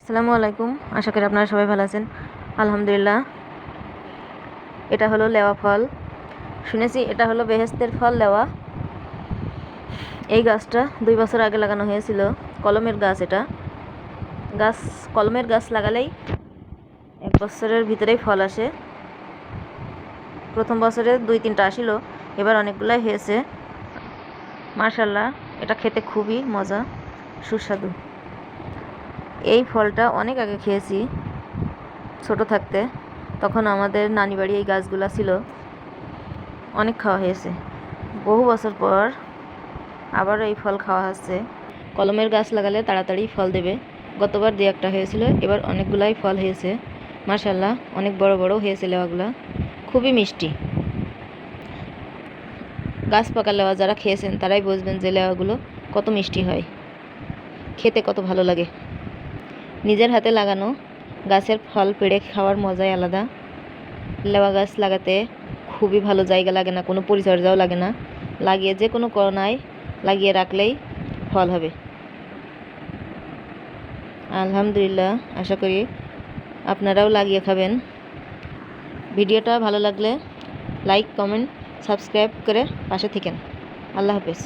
আসসালামু আলাইকুম। আশা করি আপনারা সবাই ভালো আছেন। আলহামদুলিল্লাহ। এটা হলো লেওয়া ফল। শুনেছি এটা হলো বেহেশতের ফল লেওয়া। এই গাছটা 2 বছর আগে লাগানো হয়েছিল। কলমের গাছ এটা। কলমের গাছ লাগালেই 1 বছরের ভিতরেই ফল আসে। প্রথম বছরে 2-3টা আসিল, এবার অনেকগুলাই হয়েছে। মাশাআল্লাহ, এটা খেতে খুবই মজা, সুস্বাদু। এই ফলটা অনেক আগে খেয়েছি ছোট থাকতে। তখন আমাদের নানি বাড়ি এই গাছগুলা ছিল, অনেক খাওয়া হয়েছে। বহু বছর পর আবারও এই ফল খাওয়া হচ্ছে। কলমের গাছ লাগালে তাড়াতাড়ি ফল দেবে। গতবার 2-1টা হয়েছিল, এবার অনেকগুলাই ফল হয়েছে। মাশাআল্লাহ, অনেক বড় বড় হয়েছে লেওয়াগুলা, খুবই মিষ্টি। গাছ পাকা লেওয়া যারা খেয়েছেন তারাই বুঝবেন যে লেওয়াগুলো কত মিষ্টি হয়, খেতে কত ভালো লাগে। নিজের হাতে লাগানো গাছের ফল পেড়ে খাওয়ার মজাই আলাদা। লেওয়া গাছ লাগাতে খুবই ভালো জায়গা লাগে না, কোনো পরিচর্যাও লাগে না। লাগিয়ে যে কোনো কোণায় লাগিয়ে রাখলেই ফল হবে। আলহামদুলিল্লাহ, আশা করি আপনারাও লাগিয়ে খাবেন। ভিডিওটা ভালো লাগলে লাইক, কমেন্ট, সাবস্ক্রাইব করে পাশে থাকেন। আল্লাহ হাফেজ।